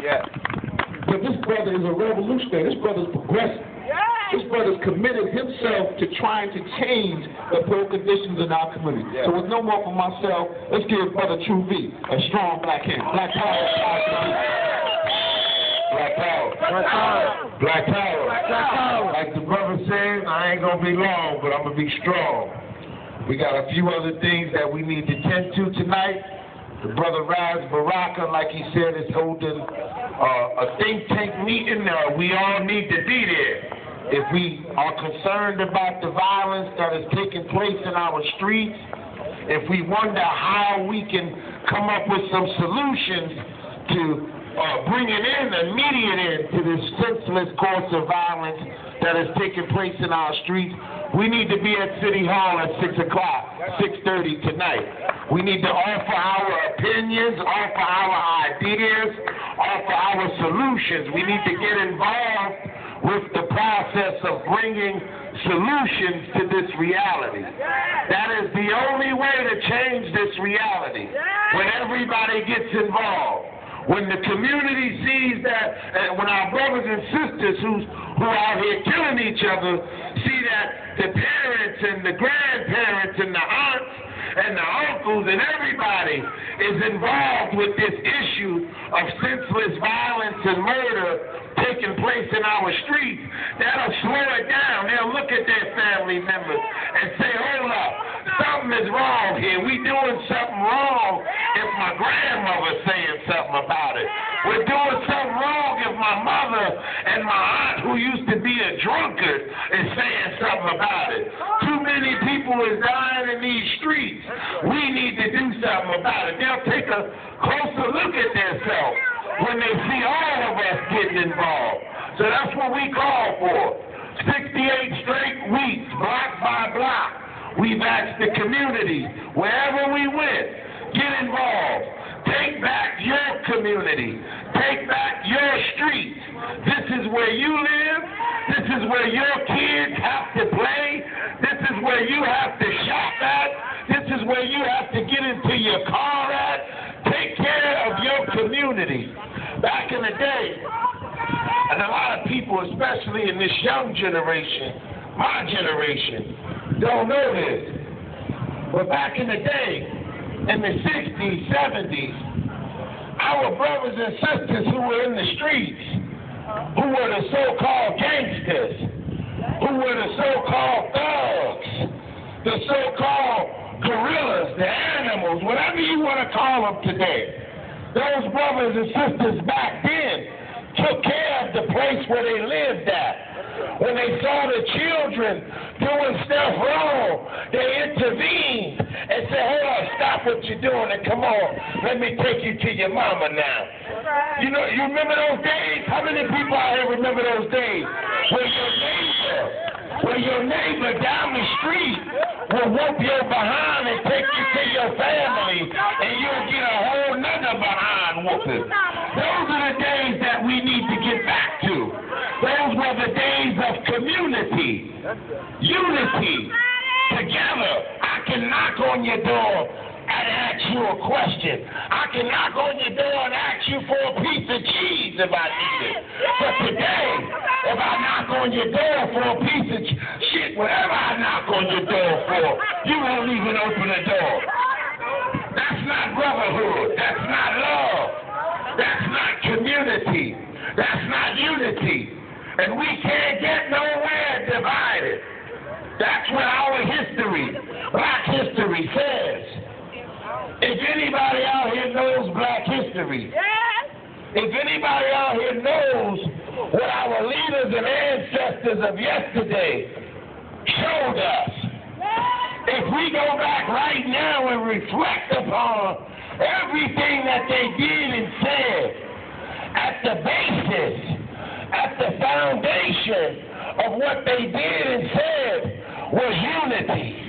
Yes. But this brother is a revolutionary. This brother's progressive. This brother's committed himself to trying to change the poor conditions in our community. Yes. So with no more for myself, let's give Brother True V a strong black hand. Black power. Black power. Black power. Black power. Black power. Like the brother said, I ain't gonna be long, but I'm gonna be strong. We got a few other things that we need to tend to tonight. The brother Raz Baraka, like he said, is holding a think tank meeting. We all need to be there. If we are concerned about the violence that is taking place in our streets, if we wonder how we can come up with some solutions to bringing in immediate end to this senseless course of violence that is taking place in our streets, we need to be at City Hall at 6 o'clock, 6:30 tonight. We need to offer our opinions, offer our ideas, offer our solutions. We need to get involved with the process of bringing solutions to this reality. That is the only way to change this reality, when everybody gets involved. When the community sees that, and when our brothers and sisters who are out here killing each other see that the parents and the grandparents and the aunts and the uncles and everybody is involved with this issue of senseless violence and murder taking place in our streets, that'll slow it down. They'll look at their family members and say, hold up, something is wrong here. We doing something wrong if my grandmother's saying something about it. We're doing something wrong if my mother and my aunt, who used to be a drunkard, is saying something about it. Too many people is dying in these streets. We need to do something about it. They'll take a closer look at themselves when they see all of us getting involved. So that's what we call for. 68 straight weeks, block by block. We've asked the community, wherever we went, get involved. Take back your community. Take back your street. This is where you live. This is where your kids have to play. This is where you have to shop at. This is where you have to get into your car at. Take care of your community. Back in the day, and a lot of people, especially in this young generation, my generation, don't know this. But back in the day, in the 60s, 70s, our brothers and sisters who were in the streets, who were the so-called gangsters, who were the so-called thugs, the so-called gorillas, the animals, whatever you want to call them today, those brothers and sisters back then took care of the place where they lived at. When they saw the children doing stuff wrong, they intervened and said, hold on, stop what you're doing and come on, let me take you to your mama now. You know, you remember those days? How many people out here remember those days? Where your neighbor down the street will whoop your behind and take you to your family, and you'll get a whole nother behind whooping. Those are the days that we need to get back to. Those were the days of community, unity, together. I can knock on your door and ask you a question. I can knock on your door and ask you for a piece of cheese if I need it. But today, if I knock on your door for a piece of shit, whatever I knock on your door for, you won't even open the door. That's not brotherhood. That's not love. That's not community. That's not unity. And we can't get nowhere divided. That's what our history, black history, says. If anybody out here knows black history, if anybody out here knows what our leaders and ancestors of yesterday showed us, if we go back right now and reflect upon everything that they did and said, at the basis, at the foundation of what they did and said was unity.